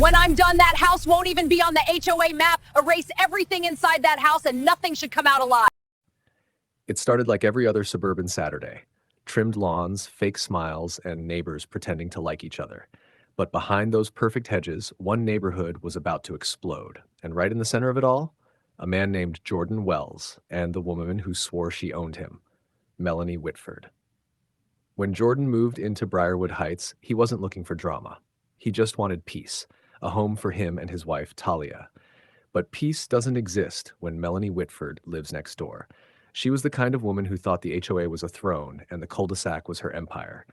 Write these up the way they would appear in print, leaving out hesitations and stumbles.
When I'm done, that house won't even be on the HOA map. Erase everything inside that house and nothing should come out alive. It started like every other suburban Saturday. Trimmed lawns, fake smiles, and neighbors pretending to like each other. But behind those perfect hedges, one neighborhood was about to explode. And right in the center of it all, a man named Jordan Wells and the woman who swore she owned him, Melanie Witford. When Jordan moved into Briarwood Heights, he wasn't looking for drama. He just wanted peace, a home for him and his wife, Talia. But peace doesn't exist when Melanie Witford lives next door. She was the kind of woman who thought the HOA was a throne and the cul-de-sac was her empire.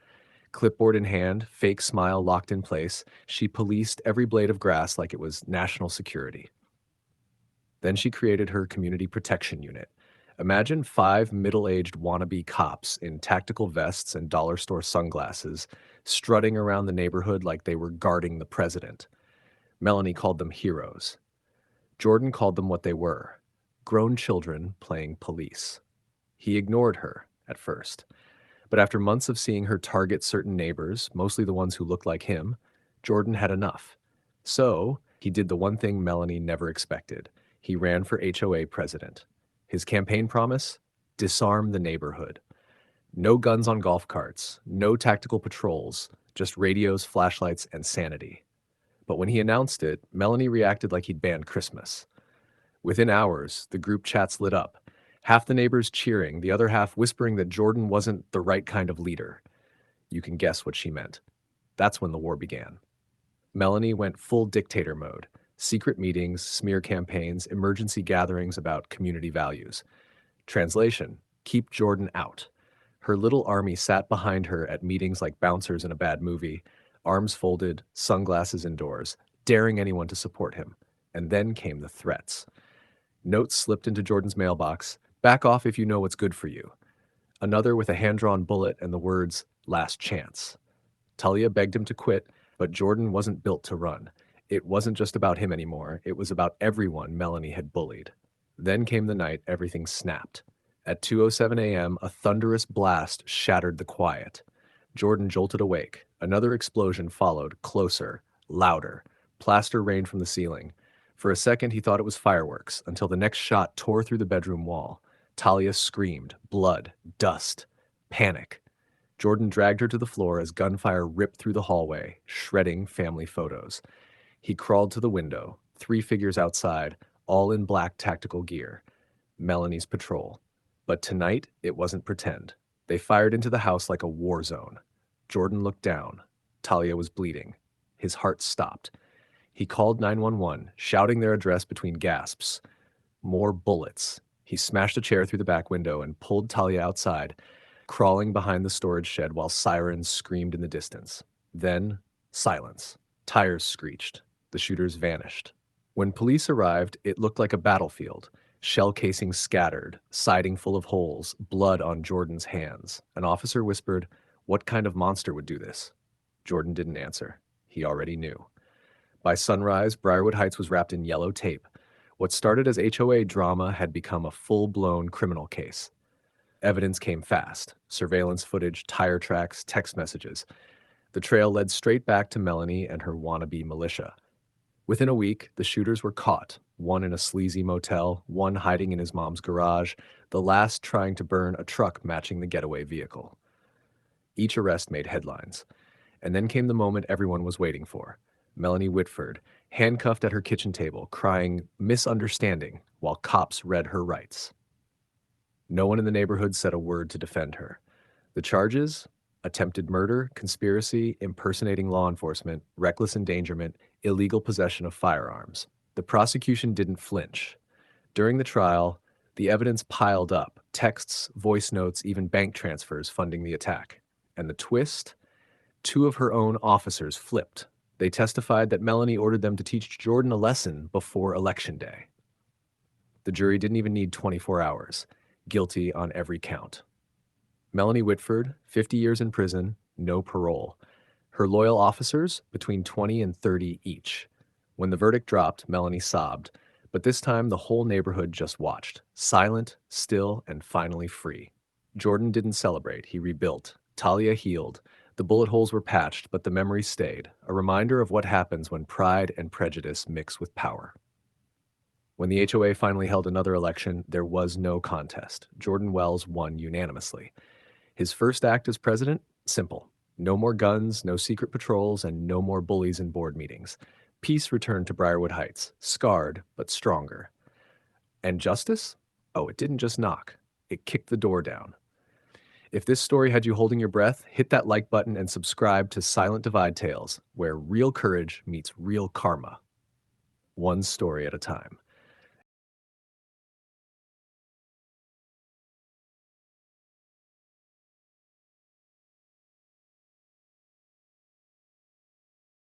Clipboard in hand, fake smile locked in place, she policed every blade of grass like it was national security. Then she created her community protection unit. Imagine 5 middle-aged wannabe cops in tactical vests and dollar store sunglasses, strutting around the neighborhood like they were guarding the president. Melanie called them heroes. Jordan called them what they were, grown children playing police. He ignored her at first, but after months of seeing her target certain neighbors, mostly the ones who looked like him, Jordan had enough. So he did the one thing Melanie never expected. He ran for HOA president. His campaign promise? Disarm the neighborhood. No guns on golf carts, no tactical patrols, just radios, flashlights, and sanity. But when he announced it, Melanie reacted like he'd banned Christmas. Within hours, the group chats lit up. Half the neighbors cheering, the other half whispering that Jordan wasn't the right kind of leader. You can guess what she meant. That's when the war began. Melanie went full dictator mode. Secret meetings, smear campaigns, emergency gatherings about community values. Translation: keep Jordan out. Her little army sat behind her at meetings like bouncers in a bad movie, arms folded, sunglasses indoors, daring anyone to support him. And then came the threats. Notes slipped into Jordan's mailbox: back off if you know what's good for you. Another with a hand-drawn bullet and the words, last chance. Talia begged him to quit, but Jordan wasn't built to run. It wasn't just about him anymore. It was about everyone Melanie had bullied. Then came the night everything snapped. At 2:07 a.m., a thunderous blast shattered the quiet. Jordan jolted awake. Another explosion followed, closer, louder. Plaster rained from the ceiling. For a second, he thought it was fireworks, until the next shot tore through the bedroom wall. Talia screamed. Blood, dust, panic. Jordan dragged her to the floor as gunfire ripped through the hallway, shredding family photos. He crawled to the window, 3 figures outside, all in black tactical gear. Melanie's patrol. But tonight, it wasn't pretend. They fired into the house like a war zone. Jordan looked down. Talia was bleeding. His heart stopped. He called 911, shouting their address between gasps. More bullets. He smashed a chair through the back window and pulled Talia outside, crawling behind the storage shed while sirens screamed in the distance. Then, silence. Tires screeched. The shooters vanished. When police arrived, it looked like a battlefield. Shell casings scattered, siding full of holes, blood on Jordan's hands. An officer whispered, "What kind of monster would do this?" Jordan didn't answer. He already knew. By sunrise, Briarwood Heights was wrapped in yellow tape. What started as HOA drama had become a full-blown criminal case. Evidence came fast. Surveillance footage, tire tracks, text messages. The trail led straight back to Melanie and her wannabe militia. Within a week, the shooters were caught, one in a sleazy motel, one hiding in his mom's garage, the last trying to burn a truck matching the getaway vehicle. Each arrest made headlines. And then came the moment everyone was waiting for. Melanie Witford, handcuffed at her kitchen table, crying misunderstanding while cops read her rights. No one in the neighborhood said a word to defend her. The charges? Attempted murder, conspiracy, impersonating law enforcement, reckless endangerment, illegal possession of firearms. The prosecution didn't flinch. During the trial, the evidence piled up: texts, voice notes, even bank transfers funding the attack. And the twist? 2 of her own officers flipped. They testified that Melanie ordered them to teach Jordan a lesson before Election Day. The jury didn't even need 24 hours. Guilty on every count. Melanie Witford, 50 years in prison, no parole. Her loyal officers, between 20 and 30 each. When the verdict dropped, Melanie sobbed, but this time the whole neighborhood just watched, silent, still, and finally free. Jordan didn't celebrate, he rebuilt. Talia healed, The bullet holes were patched, but the memory stayed, a reminder of what happens when pride and prejudice mix with power. When the HOA finally held another election, there was no contest. Jordan Wells won unanimously. His first act as president? Simple. No more guns, no secret patrols, and no more bullies in board meetings. Peace returned to Briarwood Heights, scarred but stronger. And justice? Oh, it didn't just knock. It kicked the door down. If this story had you holding your breath, hit that like button and subscribe to Silent Divide Tales, where real courage meets real karma. One story at a time.